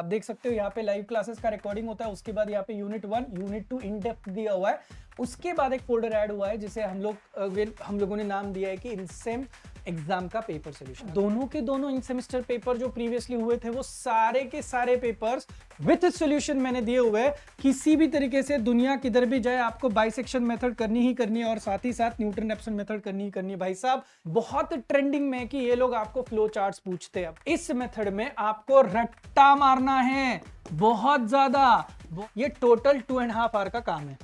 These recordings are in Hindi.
आप देख सकते हो यहाँ पे लाइव क्लासेस का रिकॉर्डिंग होता है, उसके बाद यहाँ पे यूनिट 1 यूनिट 2 इन डेप्थ दिया हुआ है। उसके बाद एक फोल्डर ऐड हुआ है जिसे हम लोगों ने नाम दिया है कि इनसेम एग्जाम का पेपर सोल्यूशन। दोनों के दोनों इन सेमेस्टर पेपर जो प्रीवियसली हुए थे वो सारे के सारे पेपर्स विथ सोल्यूशन मैंने दिए हुए हैं। किसी भी तरीके से दुनिया किधर भी जाए आपको बाइसेक्शन मेथड करनी ही करनी है और साथ ही साथ न्यूटन रैप्सन मेथड करनी ही करनी है। भाई साहब बहुत ट्रेंडिंग में कि ये लोग आपको फ्लो चार्ट्स पूछते हैं। अब इस मेथड में आपको रट्टा मारना है बहुत ज्यादा। ये टोटल 2.5 आवर का काम है।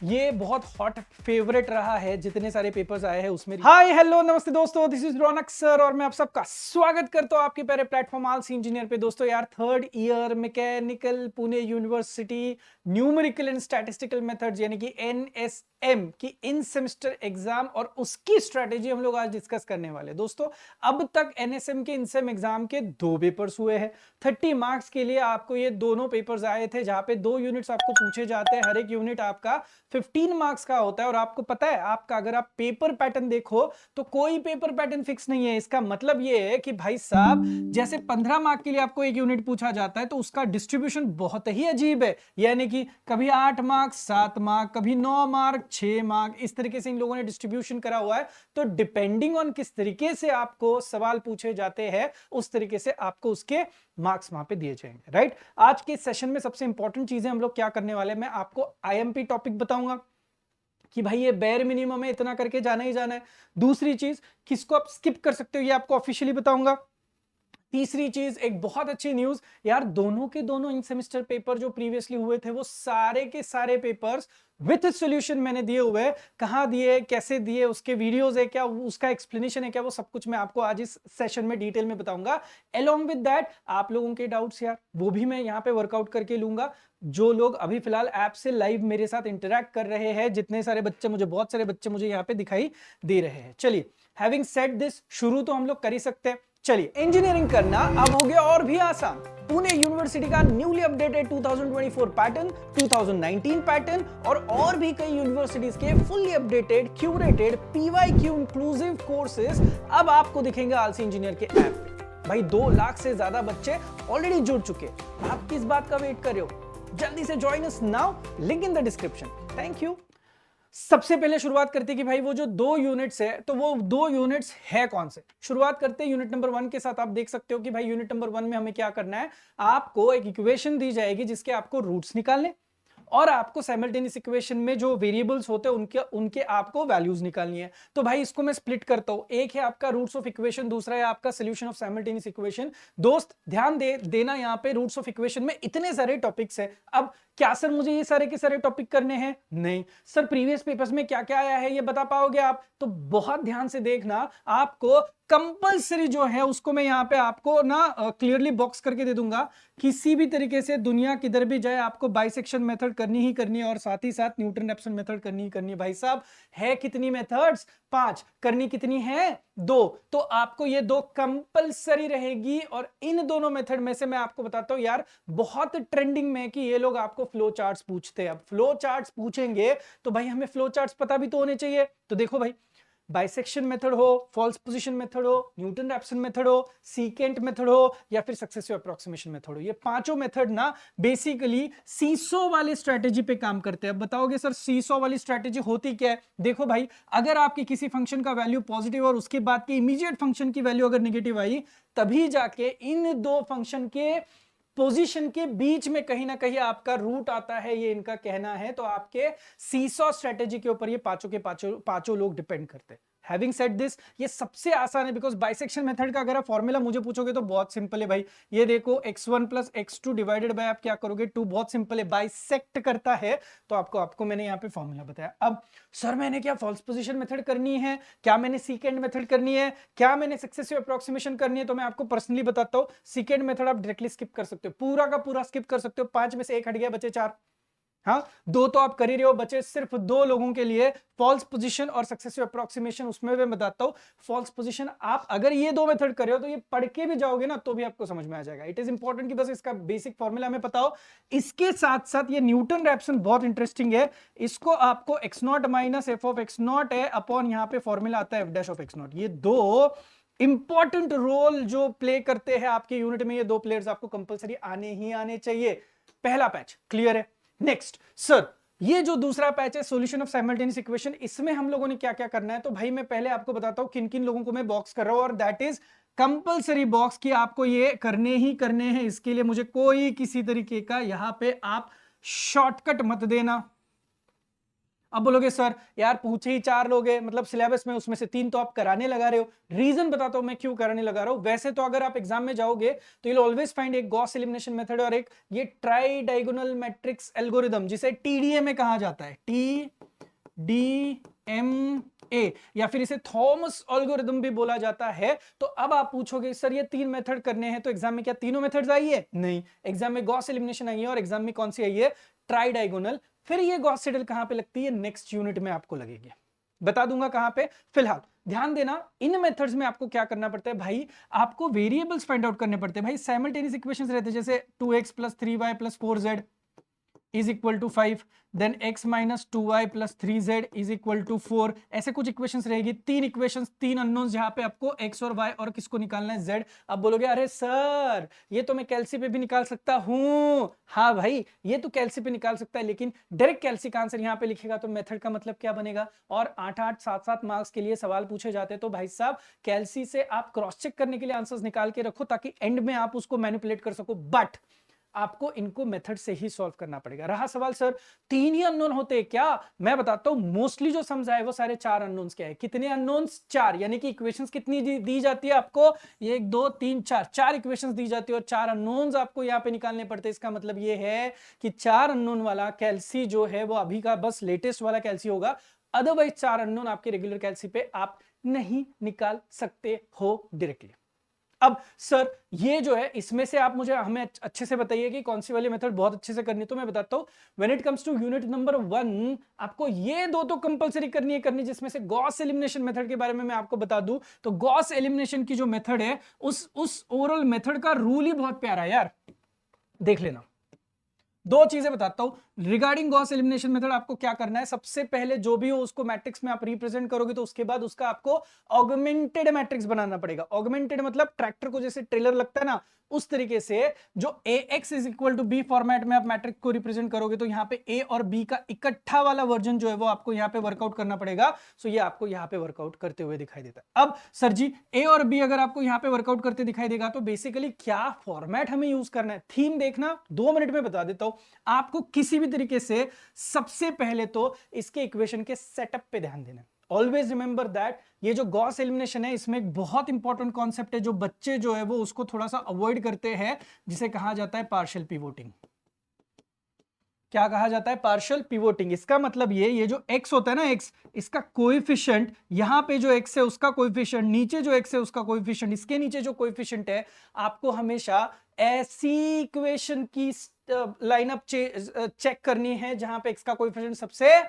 ये बहुत हॉट फेवरेट रहा है जितने सारे पेपर्स आए हैं उसमें। हाय हेलो नमस्ते दोस्तों, दिस इज रौनक सर और मैं आप सबका स्वागत करता हूं आपके प्यारे प्लेटफॉर्म आलसी इंजीनियर पे। दोस्तों यार 3rd year mechanical Pune university numerical and statistical methods यानी कि NSM की इन सेमेस्टर एग्जाम और उसकी स्ट्रेटेजी हम लोग आज डिस्कस करने वाले। दोस्तों अब तक NSM के इनसेम एग्जाम के 2 पेपर्स हुए हैं। 30 मार्क्स के लिए आपको ये दोनों पेपर्स आए थे जहां पे 2 यूनिट्स आपको पूछे जाते हैं। हर एक यूनिट आपका 15 मार्क्स का होता है और आपको पता है आपका अगर आप पेपर पैटर्न देखो तो कोई पेपर पैटर्न फिक्स नहीं है। इसका मतलब ये है कि भाई साहब जैसे 15 मार्क के लिए आपको एक यूनिट पूछा जाता है तो उसका डिस्ट्रीब्यूशन बहुत ही अजीब है, यानी कि कभी 8 मार्क 7 मार्क, कभी 9 मार्क 6 मार्क, इस तरीके से इन लोगों ने डिस्ट्रीब्यूशन करा हुआ है। तो डिपेंडिंग ऑन किस तरीके से आपको सवाल पूछे जाते हैं उस तरीके से आपको उसके मार्क्स वहां पे दिए जाएंगे। राइट, आज के सेशन में सबसे इंपॉर्टेंट चीजें हम लोग क्या करने वाले हैं, मैं आपको IMP टॉपिक बताऊंगा कि भाई ये बेयर मिनिमम है, इतना करके जाना ही जाना है। दूसरी चीज किसको आप स्किप कर सकते हो ये आपको ऑफिशियली बताऊंगा। तीसरी चीज एक बहुत अच्छी न्यूज यार, दोनों के दोनों इन सेमेस्टर पेपर जो प्रीवियसली हुए थे वो सारे के सारे पेपर्स विथ सॉल्यूशन मैंने दिए हुए हैं। कहां दिए, कैसे दिए, उसके वीडियोस है क्या, उसका एक्सप्लेनेशन है क्या, वो सब कुछ मैं आपको आज इस सेशन में डिटेल में बताऊंगा। अलोंग विद दैट आप लोगों के डाउट्स यार वो भी मैं यहाँ पे वर्कआउट करके लूंगा। जो लोग अभी फिलहाल ऐप से लाइव मेरे साथ इंटरैक्ट कर रहे हैं, जितने सारे बच्चे मुझे, बहुत सारे बच्चे मुझे यहाँ पे दिखाई दे रहे हैं। चलिए हैविंग सेड दिस, शुरू तो हम लोग कर ही सकते हैं। चलिए, इंजीनियरिंग करना अब हो गया और भी आसान। पुणे यूनिवर्सिटी का न्यूली अपडेटेड 2024 पैटर्न, 2019 पैटर्न और भी कई यूनिवर्सिटीज के fully updated curated PYQ inclusive courses अब आपको दिखेंगे आलसी इंजीनियर के ऐप पे। भाई 2 लाख से ज्यादा बच्चे ऑलरेडी जुड़ चुके, आप किस बात का वेट कर रहे हो? जल्दी से join us now, link in the description. Thank you. सबसे पहले शुरुआत करते हैं कि भाई वो जो 2 यूनिट्स है तो वो 2 यूनिट्स है कौन से। शुरुआत करते हैं यूनिट नंबर 1 के साथ। आप देख सकते हो कि भाई यूनिट नंबर 1 में हमें क्या करना है, आपको एक इक्वेशन दी जाएगी जिसके आपको रूट्स निकालने और आपको साइमल्टेनियस इक्वेशन में जो वेरिएबल्स होते हैं उनके आपको वैल्यूज निकालनी है। तो भाई इसको मैं स्प्लिट करता हूं, एक है आपका रूट्स ऑफ इक्वेशन, दूसरा है आपका सॉल्यूशन ऑफ साइमल्टेनियस इक्वेशन। दोस्त ध्यान देना, यहाँ पे रूट्स ऑफ इक्वेशन में इतने सारे टॉपिक्स है। अब क्या सर मुझे ये सारे के सारे टॉपिक करने हैं? नहीं सर, प्रीवियस पेपर्स में क्या क्या आया है ये बता पाओगे आप? तो बहुत ध्यान से देखना, आपको कंपलसरी जो है उसको मैं यहाँ पे आपको ना क्लियरली बॉक्स करके दे दूंगा। किसी भी तरीके से दुनिया किधर भी जाए आपको बाइसेक्शन मेथड करनी ही करनी है और साथ ही साथ न्यूटन रैप्सन मेथड करनी ही करनी है। भाई साहब है कितनी मेथड्स? 5। करनी कितनी है? 2। तो आपको ये 2 कंपलसरी रहेगी और इन दोनों मेथड में से मैं आपको बताता हूं यार, बहुत ट्रेंडिंग में कि ये लोग आपको फ्लो चार्ट्स पूछते हैं। अब फ्लो चार्ट्स पूछेंगे तो भाई हमें फ्लो चार्ट्स पता भी तो होने चाहिए। तो देखो भाई, बाइसेक्शन मेथड हो, फॉल्स पोजीशन मेथड हो, न्यूटन रैप्सन मेथड हो, सीकेंट मेथड हो या फिर सक्सेसिव अप्रोक्सीमेशन मेथड हो, ये पांचों मेथड ना बेसिकली सीसो वाली स्ट्रेटेजी पे काम करते हैं। अब बताओगे सर सीसो वाली स्ट्रेटेजी होती क्या है? देखो भाई, अगर आपकी किसी फंक्शन का वैल्यू पॉजिटिव और उसके बाद की इमीडिएट फंक्शन की वैल्यू अगर नेगेटिव आई, तभी जाके इन 2 फंक्शन के पोजीशन के बीच में कहीं ना कहीं आपका रूट आता है, ये इनका कहना है। तो आपके सीसॉ स्ट्रेटेजी के ऊपर ये पांचों के पांचों लोग डिपेंड करते हैं। हैविंग सेड दिस, ये सबसे आसान है बिकॉज बाइसेक्शन मेथड का अगर आप फॉर्मूला मुझे पूछोगे तो बहुत सिंपल है भाई। ये देखो x1 plus x2 divided by आप क्या करोगे 2, बहुत सिंपल है, बाइसेक्ट करता है। तो आपको मैंने यहाँ पे फॉर्मूला बताया। अब सर मैंने क्या फॉल्स पोजीशन मेथड करनी है, क्या मैंने सीकेंड मेथड करनी है, क्या मैंने सक्सेसिव अप्रोक्सीमेशन करनी है? तो मैं आपको पर्सनली बताता हूँ, सीकेंड मेथड आप डायरेक्टली स्किप कर सकते हो, पूरा का पूरा स्किप कर सकते हो। 5 में से 1 हट गया, बचे 4। हाँ, 2 तो आप कर ही रहे हो, बचे सिर्फ 2 लोगों के लिए फॉल्स पोजीशन और सक्सेसिव अप्रोक्सीमेशन। उसमें मैं बताता हूं, फॉल्स पोजीशन आप अगर ये 2 मेथड कर रहे हो तो ये पढ़ के भी जाओगे ना तो भी आपको समझ में आ जाएगा। इट इज इंपॉर्टेंट कि बस इसका बेसिक फॉर्मूला हमें पता हो। इसके साथ साथ ये न्यूटन रैप्सन बहुत इंटरेस्टिंग है। इसको आपको x0 minus f of x0 है अपॉन यहाँ पे फॉर्मूला आता है f डैश ऑफ x0। ये 2 इंपॉर्टेंट रोल जो प्ले करते हैं आपके यूनिट में, ये दो प्लेयर्स आपको कंपलसरी आने ही आने चाहिए। पहला पैच क्लियर है। नेक्स्ट सर, ये जो दूसरा पैच है सॉल्यूशन ऑफ साइमल्टेनियस इक्वेशन, इसमें हम लोगों ने क्या क्या करना है, तो भाई मैं पहले आपको बताता हूं किन किन लोगों को मैं बॉक्स कर रहा हूं, और दैट इज कंपलसरी बॉक्स की आपको ये करने ही करने हैं। इसके लिए मुझे कोई किसी तरीके का यहां पे आप शॉर्टकट मत देना। अब बोलोगे सर यार पूछे ही 4 लोग हैं, मतलब सिलेबस में उसमें से 3 तो आप कराने लगा रहे हो। रीजन बताता हूं मैं क्यों कराने लगा रहा हूं। वैसे तो अगर आप एग्जाम में जाओगे तो यू विल ऑलवेज फाइंड एक गॉस एलिमिनेशन मेथड और एक ये ट्राई डायगोनल मैट्रिक्स एल्गोरिदम, जिसे टीडीए में कहा जाता है, TDMA, या फिर इसे थॉमस एल्गोरिदम भी बोला जाता है। तो अब आप पूछोगे सर ये 3 मेथड करने हैं, तो एग्जाम में क्या तीनों मेथड्स आई है? नहीं, एग्जाम में गॉस एलिमिनेशन आई है, और एग्जाम में कौन सी आई है? Try diagonal. फिर ये गॉस सेडल कहां पे लगती है? नेक्स्ट यूनिट में आपको लगेगी, बता दूंगा कहां पे। फिलहाल ध्यान देना, इन मेथड्स में आपको क्या करना पड़ता है भाई, आपको वेरिएबल्स फाइंड आउट करने पड़ते हैं। भाई साइमल्टेनियस इक्वेशंस रहते हैं, जैसे 2x + 3y + 4z is equal to 5, then x - 2y + 3z is equal to 4, ऐसे कुछ इक्वेशंस रहेगी। 3 इक्वेशंस, 3 अननोन्स, जहां पे आपको x और y और किसको निकालना है? z। अब बोलोगे अरे सर ये तो मैं कैल्सी पे भी निकाल सकता हूं। हाँ भाई ये तो कैल्सी पे निकाल सकता है, लेकिन डायरेक्ट कैल्सी का आंसर यहां पे लिखेगा तो मेथड का मतलब क्या बनेगा? और 8-8 7-7 मार्क्स के लिए सवाल पूछे जाते हैं, तो भाई साहब कैल्सी से आप क्रॉस चेक करने के लिए आंसर्स निकाल के रखो, ताकि एंड में आप उसको मैनिपुलेट कर सको। बट आपको इनको मेथड से ही सॉल्व करना पड़ेगा। रहा सवाल सर 3 ही अननोन होते हैं क्या? मैं बताता हूं, मोस्टली जो समझा है वो सारे 4 अननोन्स क्या है। कितने अननोन्स? 4, यानी कि इक्वेशंस कितनी दी जाती है आपको? 1 2 3 4, 4 इक्वेशंस दी जाती है और 4 अननोन्स आपको यहां पे निकालने पड़ते हैं। इसका मतलब ये है कि 4 अननोन वाला कैल्सी जो है वो अभी का बस लेटेस्ट वाला कैल्सी होगा, अदरवाइज 4 अननोन आपके रेगुलर कैल्सी पे आप नहीं निकाल सकते हो डायरेक्टली। अब सर ये जो है इसमें से आप मुझे हमें अच्छे से बताइए कि कौन सी वाली मेथड बहुत अच्छे से करनी है। तो मैं बताता हूं, when it comes to unit number 1 आपको ये दो तो कंपलसरी करनी है, जिसमें से गॉस एलिमिनेशन मेथड के बारे में मैं आपको बता दूं तो गॉस एलिमिनेशन की जो मेथड है उस ओवरऑल मेथड का रूल ही बहुत प्यारा है यार, देख लेना। दो चीजें बताता हूं रिगार्डिंग गॉस एलिमिनेशन मेथड। आपको क्या करना है, सबसे पहले जो भी हो उसको मैट्रिक्स में आप रिप्रेजेंट करोगे, तो उसके बाद उसका आपको ऑगमेंटेड मैट्रिक्स बनाना पड़ेगा। ऑगमेंटेड मतलब ट्रैक्टर को जैसे ट्रेलर लगता है ना, उस तरीके से जो ax = b फॉर्मेट में आप मैट्रिक्स को रिप्रेजेंट करोगे, तो यहां पे a और b का इकट्ठा वाला वर्जन जो है वो आपको यहां पे वर्कआउट करना पड़ेगा। सो ये आपको यहां पे वर्कआउट करते हुए दिखाई देता है। अब सर जी a और b अगर आपको यहां पे वर्कआउट करते दिखाई देगा, तो बेसिकली क्या फॉर्मेट हमें यूज करना है, थीम देखना, 2 मिनट में बता देता हूं आपको। किसी भी तरीके से सबसे पहले तो इसके इक्वेशन के सेटअप पे ध्यान देना। ऑलवेज रिमेंबर दैट ये जो गॉस एलिमिनेशन है इसमें एक बहुत इंपॉर्टेंट कॉन्सेप्ट है जो बच्चे जो है वो उसको थोड़ा सा अवॉइड करते हैं, जिसे कहा जाता है पार्शियल पिवोटिंग। क्या कहा जाता है? पार्शियल पिवोटिंग। इसका मतलब ये जो x होता है ना, x, इसका कोएफिशिएंट, यहां पे जो x है उसका कोएफिशिएंट, नीचे जो x है उसका कोएफिशिएंट, इसके नीचे जो कोएफिशिएंट है, आपको हमेशा ऐसी इक्वेशन की लाइनअप चेक करनी है जहां पे x का कोएफिशिएंट सबसे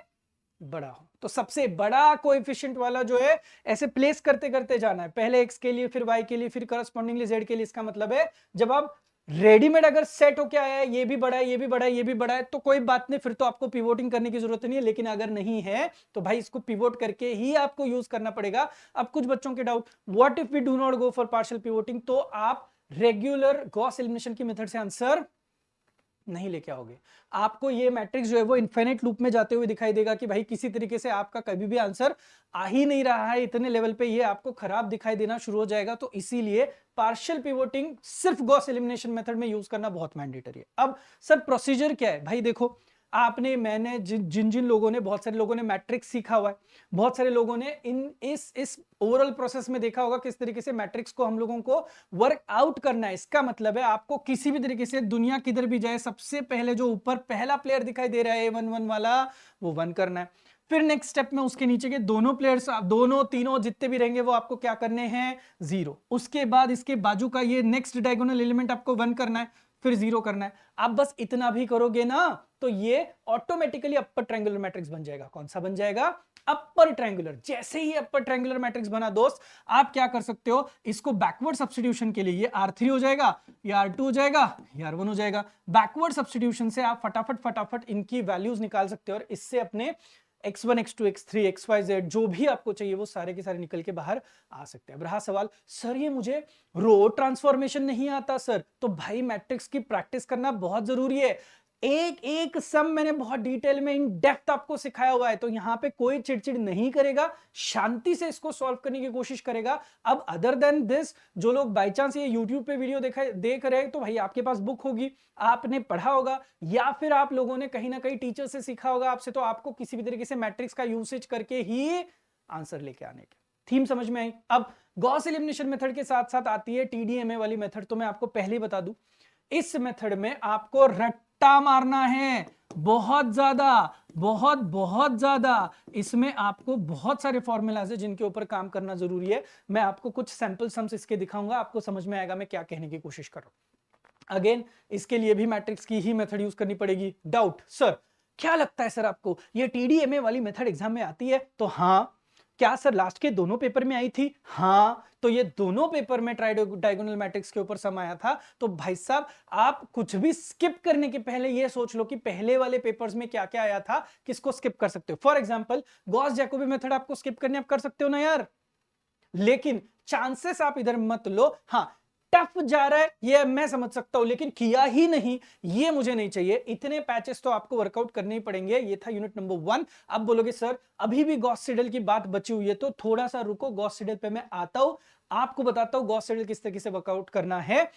बड़ा हो। तो सबसे बड़ा कोएफिशिएंट वाला जो है ऐसे प्लेस करते करते जाना है, पहले x के लिए, फिर y के लिए, फिर करस्पॉन्डिंगली z के लिए। इसका मतलब है जब आप रेडीमेड अगर सेट होके आया है, ये भी बड़ा है, ये भी बड़ा है, ये भी बड़ा है, तो कोई बात नहीं, फिर तो आपको पिवोटिंग करने की जरूरत नहीं है। लेकिन अगर नहीं है तो भाई इसको पिवोट करके ही आपको यूज करना पड़ेगा। अब कुछ बच्चों के doubt, what if we do not go for partial pivoting? तो आप रेगुलर गॉस एलिमिनेशन की मेथड से आंसर नहीं लेके आओगे। आपको ये मैट्रिक्स जो है वो इनफिनिट लूप में जाते हुए दिखाई देगा कि भाई किसी तरीके से आपका कभी भी आंसर आ ही नहीं रहा है, इतने लेवल पे ये आपको खराब दिखाई देना शुरू हो जाएगा। तो इसीलिए पार्शियल पिवोटिंग सिर्फ गॉस एलिमिनेशन मेथड में यूज करना बहुत मैंडेटरी है। अब सर प्रोसीजर क्या है? भाई देखो, आपने, मैंने, जिन जिन लोगों ने, बहुत सारे लोगों ने मैट्रिक्स सीखा हुआ है, बहुत सारे लोगों ने इस ओवरऑल प्रोसेस में देखा होगा किस तरीके से मैट्रिक्स को हम लोगों को वर्क आउट करना है। इसका मतलब है आपको किसी भी तरीके से दुनिया किधर भी जाए, सबसे पहले जो ऊपर पहला प्लेयर दिखाई दे रहा है A11 वाला, वो 1 करना है। फिर नेक्स्ट स्टेप में उसके नीचे के दोनों प्लेयर्स, दोनों तीनों जितने भी रहेंगे वो आपको क्या करने हैं? 0। उसके बाद इसके बाजू का ये नेक्स्ट डायगोनल एलिमेंट आपको 1 करना है, फिर 0 करना है। आप बस इतना भी करोगे ना तो ये ऑटोमेटिकली अपर ट्रायंगुलर मैट्रिक्स बन जाएगा। कौन सा बन जाएगा? Upper triangular. जैसे ही अपर ट्रायंगुलर मैट्रिक्स बना दोस्त, आप क्या कर सकते हो, इसको बैकवर्ड सब्स्टिट्यूशन के लिए ये R3 हो जाएगा, ये R2 हो जाएगा, ये R1 हो जाएगा। बैकवर्ड सब्स्टिट्यूशन से आप फटाफट इनकी वैल्यूज निकाल सकते हो और इससे अपने x1 x2 x3 xyz जो भी आपको चाहिए वो सारे के सारे निकल के बाहर आ सकते हैं। अब रहा सवाल, सर ये मुझे रो ट्रांसफॉर्मेशन नहीं आता सर, तो भाई मैट्रिक्स की प्रैक्टिस करना बहुत जरूरी है। एक एक सम मैंने बहुत डिटेल में इन डेप्थ आपको सिखाया हुआ है, तो यहां पे कोई चिड़चिड़ नहीं करेगा, शांति से इसको सॉल्व करने की कोशिश करेगा। अब अदर देन दिस, जो लोग बाय चांस ये यूट्यूब पे वीडियो देख रहे हैं, तो भाई आपके पास बुक होगी, आपने पढ़ा होगा, या फिर आप लोगों ने कहीं ना कहीं टीचर से सीखा होगा आपसे, तो आपको किसी भी तरीके से मैट्रिक्स का यूसेज करके ही आंसर लेके आने के। थीम समझ में आई? अब गॉस एलिमिनेशन मेथड के साथ साथ आती है टीडीएमए वाली मेथड। तो मैं आपको पहले ही बता दूं, इस मेथड में आपको रट्टा मारना है, बहुत ज्यादा। इसमें आपको बहुत सारे फॉर्मूलाज है जिनके ऊपर काम करना जरूरी है। मैं आपको कुछ सैंपल सम्स इसके दिखाऊंगा, आपको समझ में आएगा मैं क्या कहने की कोशिश कर रहा हूं। अगेन इसके लिए भी मैट्रिक्स की ही मेथड यूज करनी पड़ेगी। डाउट, सर क्या लगता है सर आपको ये टीडीएमए वाली मेथड एग्जाम में आती है? तो हाँ। क्या सर लास्ट के दोनों पेपर में आई थी? हाँ। तो ये दोनों पेपर में डायगोनल मैट्रिक्स के ऊपर सम आया था। तो भाई साहब आप कुछ भी स्किप करने के पहले ये सोच लो कि पहले वाले पेपर्स में क्या क्या आया था, किसको स्किप कर सकते हो। For example Gauss Jacobi method आपको स्किप करने आप कर सकते हो ना यार, लेकिन चांसेस आप इधर मत लो। हाँ टफ जा रहा है ये मैं समझ सकता हूं, लेकिन किया ही नहीं ये मुझे नहीं चाहिए। इतने पैचेस तो आपको वर्कआउट करने ही पड़ेंगे। ये था यूनिट नंबर 1। अब बोलोगे सर अभी भी गॉस सिडल की बात बची हुई है, तो थोड़ा सा रुको, गॉस सिडल पे मैं आता हूं, आपको बताता हूं गॉस सिडल किस तरीके से वर्कआउट करना है।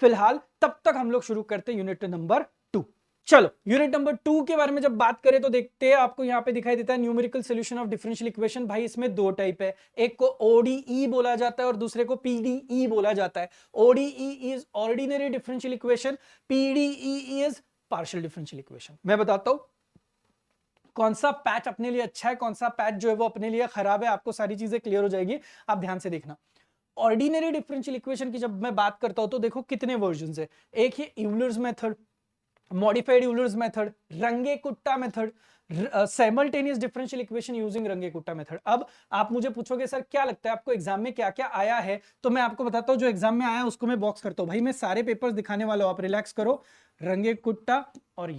फिलहाल तब तक हम लोग शुरू करते हैं यूनिट नंबर 2। चलो यूनिट नंबर 2 के बारे में जब बात करें तो देखते हैं, आपको यहां पे दिखाई देता है numerical solution of differential equation. भाई इसमें दो टाइप है, एक को ओडीई बोला जाता है और दूसरे को पीडीई बोला जाता है। ODE is ordinary differential equation, PDE is partial differential equation. मैं बताता हूं कौन सा पैच अपने लिए अच्छा है, कौन सा पैच जो है वो अपने लिए खराब है, आपको सारी चीजें क्लियर हो जाएगी, आप ध्यान से देखना। ऑर्डिनरी डिफरेंशियल इक्वेशन की जब मैं बात करता हूं तो देखो कितने वर्जन्स है। एक है Euler's method, modified Euler's method, Runge Kutta method, simultaneous differential equation using Runge Kutta method. अब आप मुझे पूछोगे सर क्या लगता है आपको एग्जाम में क्या क्या आया है, तो मैं आपको बताता हूं जो एग्जाम में आया उसको मैं बॉक्स करता हूं। भाई मैं सारे पेपर्स दिखाने वाला हूं, आप रिलैक्स करो। रंगे-कुट्टा और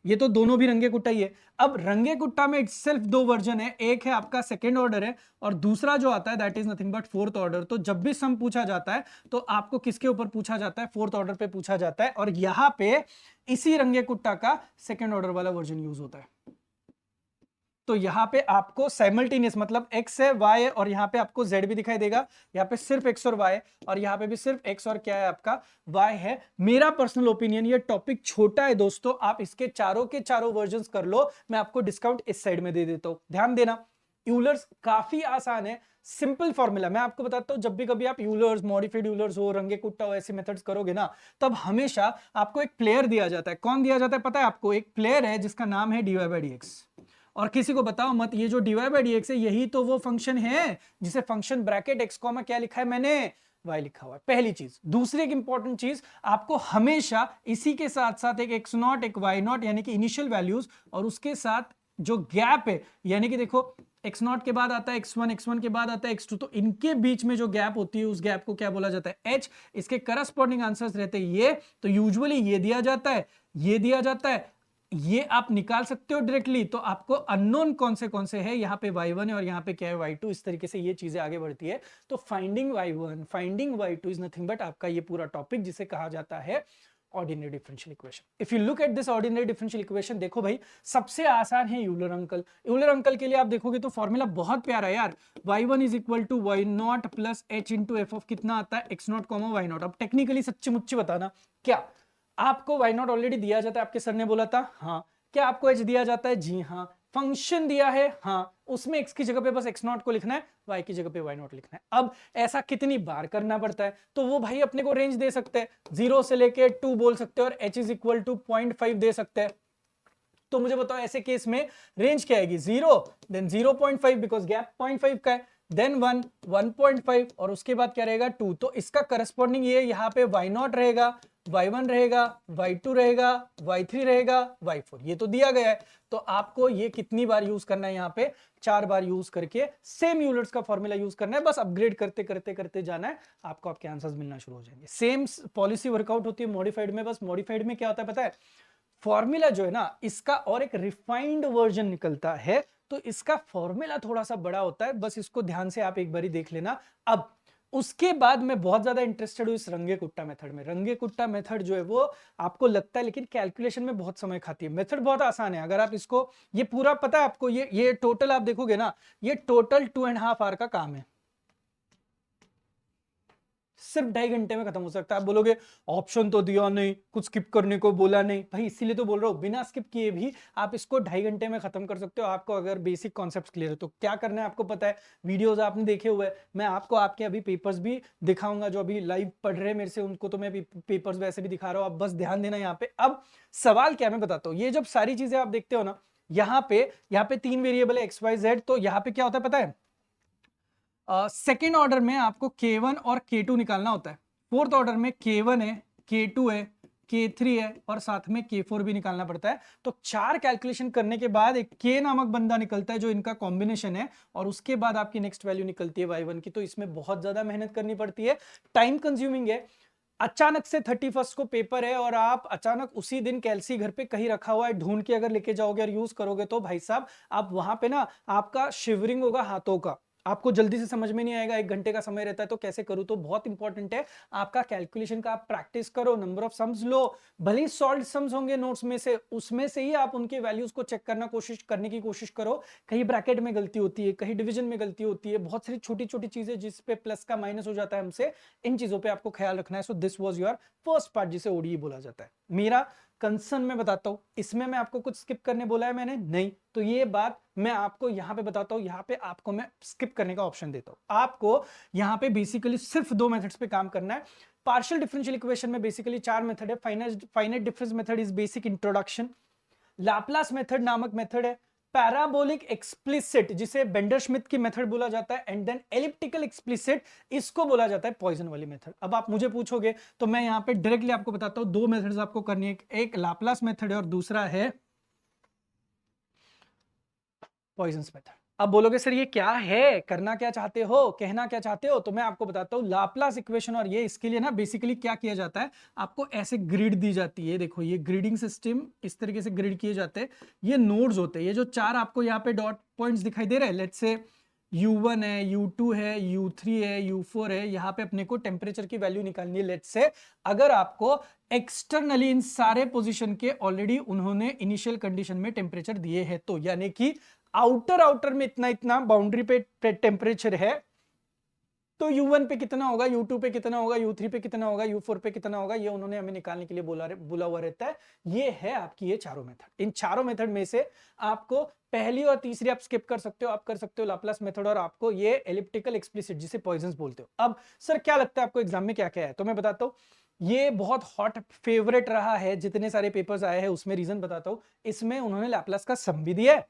ये तो दोनों भी रंगे कुट्टा ही है। अब रंगे कुट्टा में इटसेल्फ दो वर्जन है, एक है आपका सेकेंड ऑर्डर है और दूसरा जो आता है that is nothing but fourth order. तो जब भी सम पूछा जाता है तो आपको किसके ऊपर पूछा जाता है, फोर्थ ऑर्डर पे पूछा जाता है, और यहां पे इसी रंगे कुट्टा का सेकेंड ऑर्डर वाला वर्जन यूज होता है। तो यहां पे आपको साइमल्टेनियस मतलब x है y है और यहां पे आपको z भी दिखाई देगा, यहां पे सिर्फ x और y और यहां पे भी सिर्फ x और क्या है आपका y है। मेरा पर्सनल ओपिनियन, ये टॉपिक छोटा है दोस्तों, आप इसके चारों के चारों वर्जन्स कर लो, मैं आपको डिस्काउंट इस साइड में दे देता हूं। ध्यान देना, यूलर्स काफी आसान है, सिंपल फॉर्मूला। मैं आपको बताता हूं जब भी कभी आप यूलर्स, मॉडिफाइड यूलर्स हो, रंगे कुट्टा हो, ऐसे मेथड्स करोगे ना, तब हमेशा आपको एक प्लेयर दिया जाता है। कौन दिया जाता है पता है आपको? एक प्लेयर है जिसका नाम है dy/dx। और किसी को बताओ मत ये जो dy/dx है यही तो वो फंक्शन है जिसे फंक्शन ब्रैकेट x कॉमा क्या लिखा है मैंने, y लिखा हुआ है। पहली चीज। दूसरी एक इंपॉर्टेंट चीज, आपको हमेशा इसी के साथ साथ एक x0 एक y0 यानी कि इनिशियल वैल्यूज और उसके साथ जो गैप है, यानी कि देखो x0 के बाद आता है x1 के बाद आता है x2, तो इनके बीच में जो गैप होती है उस गैप को क्या बोला जाता है, h। इसके करस्पॉन्डिंग आंसर्स रहते हैं ये, तो यूजुअली ये दिया जाता है, ये दिया जाता है, ये आप निकाल सकते हो डायरेक्टली। तो आपको अननोन कौन से है, यहाँ पे y1 है और यहाँ पे क्या है y2, इस तरीके से ये चीजें आगे बढ़ती है। तो finding y1 finding y2 is nothing but आपका ये पूरा टॉपिक जिसे कहा जाता है ordinary differential equation. If you look at this ordinary differential equation, देखो भाई सबसे आसान है यूलर अंकल। यूलर अंकल के लिए आप देखोगे तो फॉर्मूला बहुत प्यारा है यार, y1 is equal to y0 plus h into F of कितना आता है x0 कॉमा y0। अब टेक्निकली सच्ची मुच्ची बताना, क्या आपको y0 ऑलरेडी दिया जाता है, आपके सर ने बोला था हाँ। क्या आपको h दिया जाता है? जी हाँ। फंक्शन दिया है? हाँ। उसमें x की जगह पे बस x0 को लिखना है, y की जगह पे y0 लिखना है। अब ऐसा कितनी बार करना पड़ता है, तो वो भाई अपने को रेंज दे सकते हैं, 0 से लेके 2 बोल सकते हैं और h इज इक्वल टू 0.5 दे सकते हैं। तो मुझे बताओ ऐसे केस में रेंज क्या आएगी? 0 देन 0.5 बिकॉज गैप 0.5 का है, देन 1 1.5 और उसके बाद क्या रहेगा 2। तो इसका करस्पॉन्डिंग ये यहाँ पे y0 रहेगा, y1 रहेगा, y2 रहेगा, y3 रहेगा, y4, ये तो दिया गया है। तो आपको ये कितनी बार यूज करना है? यहाँ पे 4 बार यूज करके सेम यूलर्स का फॉर्मूला यूज करना है, बस अपग्रेड करते करते करते जाना है, आपको आपके आंसर्स मिलना शुरू हो जाएंगे। सेम पॉलिसी वर्कआउट होती है मॉडिफाइड में, बस मॉडिफाइड में क्या होता है पता है, फॉर्मूला जो है ना, इसका और एक रिफाइंड वर्जन निकलता है, तो इसका फॉर्मूला थोड़ा सा बड़ा होता है, बस इसको ध्यान से आप एक बारी देख लेना। अब उसके बाद मैं बहुत ज्यादा इंटरेस्टेड हूं इस रंगे कुट्टा मेथड में। रंगे कुट्टा मेथड जो है वो आपको लगता है लेकिन कैलकुलेशन में बहुत समय खाती है। मेथड बहुत आसान है, अगर आप इसको, ये पूरा पता है आपको, ये टोटल आप देखोगे ना, ये टोटल 2.5 आवर का काम है, सिर्फ 2.5 घंटे में खत्म हो सकता है। आप बोलोगे ऑप्शन तो दिया नहीं, कुछ स्किप करने को बोला नहीं, भाई इसीलिए तो बोल रहा हूं, बिना स्किप किए भी आप इसको 2.5 घंटे में खत्म कर सकते हो, आपको अगर बेसिक कॉन्सेप्ट क्लियर है तो। क्या करना है आपको पता है, वीडियोस आपने देखे हुए, मैं आपको आपके अभी पेपर्स भी दिखाऊंगा, जो अभी लाइव पढ़ रहे हैं मेरे से उनको तो मैं पेपर्स वैसे भी दिखा रहा हूं, आप बस ध्यान देना यहाँ पे। अब सवाल क्या मैं बताता हूँ, ये जब सारी चीजें आप देखते हो ना, यहाँ पे 3 वेरिएबल है x y z, तो यहाँ पे क्या होता है पता है, सेकेंड ऑर्डर में आपको K1 और K2 निकालना होता है, फोर्थ ऑर्डर में K1 है, K2 है, K3 है और साथ में K4 भी निकालना पड़ता है। तो 4 कैलकुलेशन करने के बाद एक K नामक बंदा निकलता है जो इनका कॉम्बिनेशन है, और उसके बाद आपकी नेक्स्ट वैल्यू निकलती है y1 की। तो इसमें बहुत ज्यादा मेहनत करनी पड़ती है, टाइम कंज्यूमिंग है। अचानक से 31 को पेपर है और आप अचानक उसी दिन कैलसी घर पे कहीं रखा हुआ है, ढूंढ के अगर लेके जाओगे और यूज करोगे तो भाई साहब आप वहां पे ना, आपका शिवरिंग होगा हाथों का, आपको जल्दी से समझ में नहीं आएगा, 1 घंटे का समय रहता है तो कैसे करूं। तो बहुत इंपॉर्टेंट है आपका कैलकुलेशन का, आप प्रैक्टिस करो, नंबर ऑफ सम्स लो, भले ही सॉल्व सम्स होंगे नोट्स में से, उसमें से ही आप उनके वैल्यूज को चेक करने की कोशिश करो। कहीं ब्रैकेट में गलती होती है, कहीं डिवीजन में गलती होती है, बहुत सारी छोटी छोटी चीजें जिस पे प्लस का माइनस हो जाता है हमसे, इन चीजों पे आपको ख्याल रखना है। So this was your first part जिसे ओडीई बोला जाता है। मेरा कंसर्न मैं बताता हूं, इसमें मैं आपको कुछ स्किप करने बोला है मैंने नहीं, तो ये बात मैं आपको यहां पे बताता हूं, यहां पे आपको मैं स्किप करने का ऑप्शन देता हूं। आपको यहां पे बेसिकली सिर्फ 2 मेथड्स पे काम करना है। पार्शियल डिफरेंशियल इक्वेशन में बेसिकली 4 मेथड है। Finite difference method is basic introduction, Laplace method नामक मेथड है, पैराबोलिक एक्सप्लिसिट जिसे बेंडर श्मिट की मेथड बोला जाता है, एंड देन एलिप्टिकल एक्सप्लिसिट, इसको बोला जाता है पॉइजन वाली मेथड। अब आप मुझे पूछोगे तो मैं यहां पे डायरेक्टली आपको बताता हूं, 2 मेथड्स आपको करनी है, एक लाप्लास मेथड है और दूसरा है पॉइजन मेथड। अब बोलोगे सर ये क्या है, करना क्या चाहते हो, कहना क्या चाहते हो, तो मैं आपको बताता हूं लाप्लास इक्वेशन। और ये इसके लिए ना बेसिकली क्या किया जाता है, आपको ऐसे ग्रिड दी जाती है, देखो ये ग्रिडिंग सिस्टम इस तरीके से ग्रिड किए जाते हैं, ये नोड्स होते हैं, ये जो 4 आपको यहाँ पे डॉट पॉइंट्स दिखाई दे रहे हैं, लेट्स से U1 है, U2 है, U3 है, U4 है, यहाँ पे अपने को टेम्परेचर की वैल्यू निकालनी है। लेट्स से अगर आपको एक्सटर्नली इन सारे पोजीशन के ऑलरेडी उन्होंने इनिशियल कंडीशन में टेम्परेचर दिए हैं, तो यानी कि आउटर में इतना इतना बाउंड्री पे टेम्परेचर है, तो U1 पे कितना होगा, U2 पे कितना होगा, U3 पे कितना होगा, U4 पे कितना होगा, ये उन्होंने हमें निकालने के लिए बोला हुआ रहता है। ये है आपकी ये चारों मेथड। इन चारों मेथड में से आपको पहली और तीसरी आप स्किप कर सकते हो, आप कर सकते हो लाप्लास मेथड और आपको ये एलिप्टिकल एक्सप्लिसिट जिसे पॉइजंस बोलते हो। अब सर क्या लगता है आपको एग्जाम में क्या क्या है, तो मैं बताता हूं, ये बहुत हॉट फेवरेट रहा है, जितने सारे पेपर्स आए हैं उसमें रीजन बताता हूं। इसमें उन्होंने लाप्लास का सम भी दिया है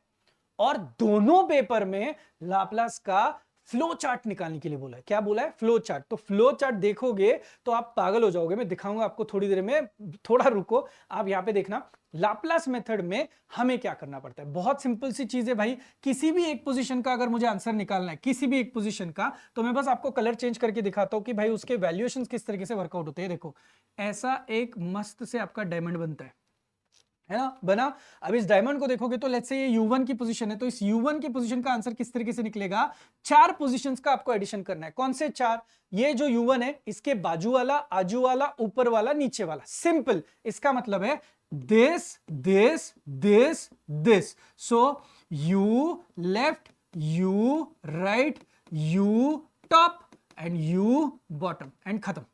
और दोनों पेपर में लाप्लास का फ्लो चार्ट निकालने के लिए बोला है। क्या बोला है, फ्लो चार्ट। तो फ्लो चार्ट देखोगे तो आप पागल हो जाओगे, मैं दिखाऊंगा आपको थोड़ी देर में, थोड़ा रुको आप यहां पे देखना। लाप्लास मेथड में हमें क्या करना पड़ता है, बहुत सिंपल सी चीज है भाई, किसी भी एक पोजीशन का अगर मुझे आंसर निकालना है, किसी भी एक पोजीशन का, तो मैं बस आपको कलर चेंज करके दिखाता हूं कि भाई उसके वैल्यूएशंस किस तरीके से वर्कआउट होते हैं। देखो ऐसा एक मस्त से आपका डायमंड बनता है ना, बना। अब इस डायमंड को देखोगे तो लेट्स से ये U1 की पोजीशन है, तो इस U1 की पोजीशन का आंसर किस तरीके से निकलेगा, 4 पोजीशंस का आपको एडिशन करना है। कौन से 4, ये जो U1 है इसके बाजू वाला, आजू वाला, ऊपर वाला, नीचे वाला, सिंपल। इसका मतलब है this this this this, so U left, U right, U top and U bottom, and खत्म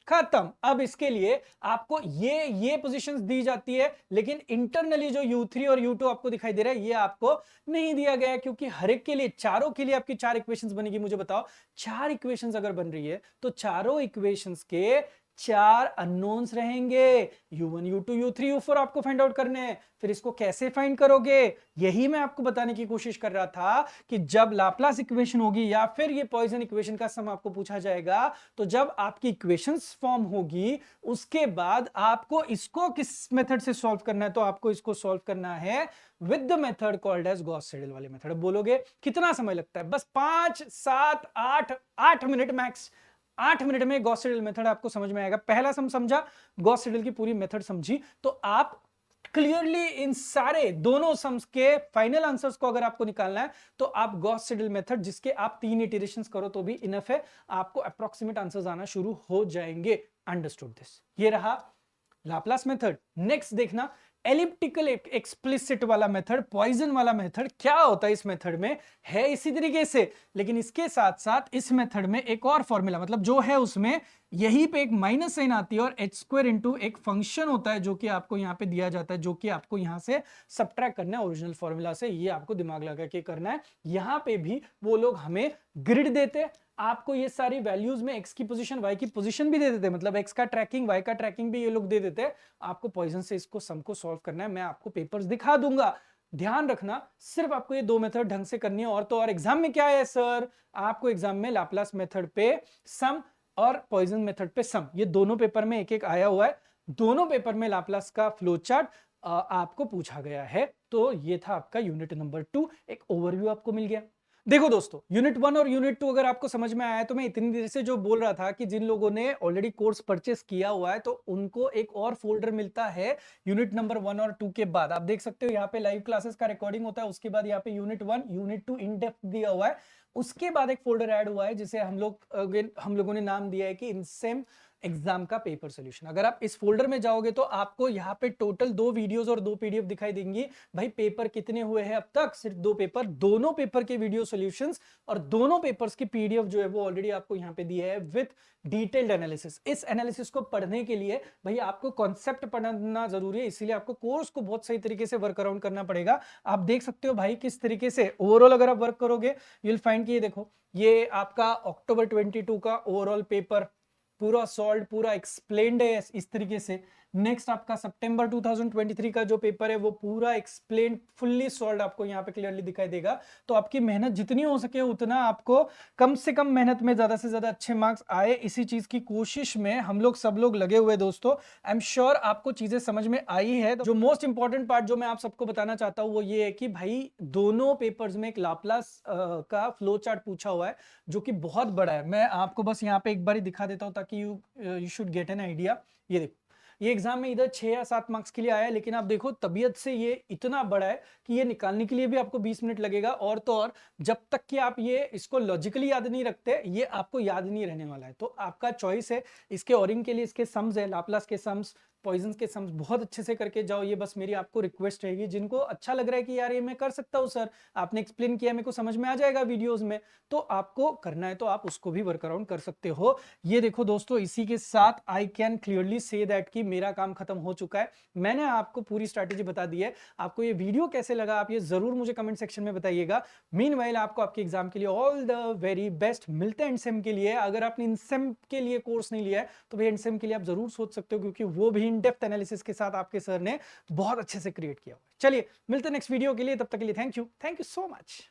खत्म। अब इसके लिए आपको ये पोजीशंस दी जाती है, लेकिन इंटरनली जो U3 और U2 आपको दिखाई दे रहा है ये आपको नहीं दिया गया है, क्योंकि हर एक के लिए, चारों के लिए आपकी 4 इक्वेशंस बनेगी। मुझे बताओ 4 इक्वेशंस अगर बन रही है तो चारों इक्वेशंस के 4 अननोन्स रहेंगे, U1 U2 U3 U4 आपको फाइंड आउट करने हैं। फिर इसको कैसे फाइंड करोगे, यही मैं आपको बताने की कोशिश कर रहा था कि जब लाप्लास इक्वेशन होगी या फिर ये पॉइजन इक्वेशन का सम आपको पूछा जाएगा, तो जब आपकी इक्वेशंस फॉर्म होगी उसके बाद आपको इसको किस मेथड से सॉल्व करना है, तो आपको इसको सॉल्व करना है with the method called as Gauss Seidel वाले मेथड। बोलोगे कितना समय लगता है, बस 5 7 8 मिनट मैक्स, 8 मिनट में गॉस सेडल मेथड आपको समझ में आएगा। पहला सम समझा, गॉस सेडल की पूरी मेथड समझी, तो आप क्लियरली इन सारे दोनों सम्स के फाइनल आंसर्स को अगर आपको निकालना है तो आप गॉस सिडल मेथड जिसके आप 3 इटरेशंस करो तो भी इनफ है, आपको अप्रोक्सीमेट आंसर्स आना शुरू हो जाएंगे। Understood this? ये रहा लाप्लास मेथड। नेक्स्ट देखना एलिप्टिकल एक्सप्लिसिट वाला मेथड, पॉइजन वाला मेथड। क्या होता है इस मेथड में, है इसी तरीके से, लेकिन इसके साथ साथ इस मेथड में एक और फॉर्मूला, मतलब जो है उसमें यहीं पे एक माइनस साइन आती है और h स्क्वायर इंटू एक फंक्शन होता है जो कि आपको यहां पे दिया जाता है, जो कि आपको यहां से सब्ट्रैक्ट करना है ओरिजिनल फॉर्मूला से। ये आपको दिमाग लगा के करना है। यहां पे भी वो लोग हमें ग्रिड देते, आपको ये सारी वैल्यूज में x की पोजीशन y की पोजीशन भी दे देते, मतलब x का ट्रैकिंग y का ट्रैकिंग भी ये लोग दे देते। आपको पॉइजन से इसको सम को सॉल्व करना है, मैं आपको पेपर्स दिखा दूंगा। ध्यान रखना सिर्फ आपको ये दो मेथड ढंग से करनी है। और तो और एग्जाम में क्या है सर, आपको एग्जाम में लाप्लास मेथड पे सम और पॉइजन मेथड पे सम, ये दोनों पेपर में एक एक आया हुआ है। दोनों पेपर में लाप्लास का फ्लो चार्ट आपको पूछा गया है। तो ये था आपका यूनिट नंबर 2, एक ओवरव्यू आपको मिल गया। देखो दोस्तों, यूनिट 1 और यूनिट 2 अगर आपको समझ में आया है तो मैं इतनी देर से जो बोल रहा था कि जिन लोगों ने ऑलरेडी कोर्स परचेस किया हुआ है तो उनको एक और फोल्डर मिलता है यूनिट नंबर 1 और 2 के बाद। आप देख सकते हो यहाँ पे लाइव क्लासेस का रिकॉर्डिंग होता है, उसके बाद यहाँ पे यूनिट 1 यूनिट 2 इन डेप्थ दिया हुआ है। उसके बाद एक फोल्डर ऐड हुआ है जिसे हम लोगों ने नाम दिया है कि इनसेम एग्जाम का पेपर सोल्यूशन। अगर आप इस फोल्डर में जाओगे तो आपको यहाँ पे टोटल 2 वीडियोस और 2 पीडीएफ दिखाई देंगी। भाई पेपर कितने हुए हैं अब तक, सिर्फ 2 पेपर, दोनों पेपर के वीडियो सॉल्यूशंस और दोनों पेपर्स की पीडीएफ जो है वो ऑलरेडी आपको यहाँ पे दिया है विद डिटेल्ड एनालिसिस। इस एनालिसिस को पढ़ने के लिए भाई आपको कॉन्सेप्ट पढ़ना जरूरी है, इसीलिए आपको कोर्स को बहुत सही तरीके से वर्क अराउंड करना पड़ेगा। आप देख सकते हो भाई किस तरीके से ओवरऑल अगर आप वर्क करोगे यू विल फाइंड कि ये देखो, ये आपका अक्टूबर 22 का ओवरऑल पेपर पूरा सॉल्व, पूरा एक्सप्लेन्ड है इस तरीके से। नेक्स्ट आपका सितंबर 2023 का जो पेपर है वो पूरा एक्सप्लेन, फुल्ली सॉल्व आपको यहाँ पे क्लियरली दिखाई देगा। तो आपकी मेहनत जितनी हो सके उतना आपको कम से कम मेहनत में ज्यादा से ज्यादा अच्छे मार्क्स आए, इसी चीज की कोशिश में हम लोग सब लोग लगे हुए दोस्तों। आई एम श्योर आपको चीजें समझ में आई है। जो मोस्ट इंपॉर्टेंट पार्ट जो मैं आप सबको बताना चाहता हूँ वो ये है कि भाई दोनों पेपर्स में एक लाप्लास का फ्लो चार्ट पूछा हुआ है जो कि बहुत बड़ा है। मैं आपको बस यहाँ पे एक बार ही दिखा देता हूँ ताकि you should get an idea. ये देखो, ये एग्जाम में इधर 6 या 7 मार्क्स के लिए आया है, लेकिन आप देखो तबीयत से ये इतना बड़ा है कि ये निकालने के लिए भी आपको 20 मिनट लगेगा। और तो और जब तक कि आप ये इसको लॉजिकली याद नहीं रखते ये आपको याद नहीं रहने वाला है। तो आपका चॉइस है। इसके ओरिंग के लिए इसके सम्स है, लाप्लास के सम्स, पॉइजन के सम्स बहुत अच्छे से करके जाओ। ये बस मेरी आपको रिक्वेस्ट रहेगी। जिनको अच्छा लग रहा है कि यार ये मैं कर सकता हूँ सर, आपने एक्सप्लेन किया, मेरे को समझ में आ जाएगा वीडियोस में, तो आपको करना है तो आप उसको भी वर्क अराउंड कर सकते हो। ये देखो दोस्तों, इसी के साथ I can clearly say that कि मेरा काम खत्म हो चुका है। मैंने आपको पूरी स्ट्रैटेजी बता दी है। आपको ये वीडियो कैसे लगा आप ये जरूर मुझे कमेंट सेक्शन में बताइएगा। मीनवाइल आपको आपके एग्जाम के लिए ऑल द वेरी बेस्ट। मिलते हैं एनसेम के लिए। अगर आपने इनसेम के लिए कोर्स नहीं लिया है तो भाई एनसेम के लिए आप जरूर सोच सकते हो, क्योंकि वो भी इन डेप्थ एनालिसिस के साथ आपके सर ने बहुत अच्छे से क्रिएट किया हुआ है। चलिए मिलते हैं नेक्स्ट वीडियो के लिए, तब तक के लिए थैंक यू सो मच।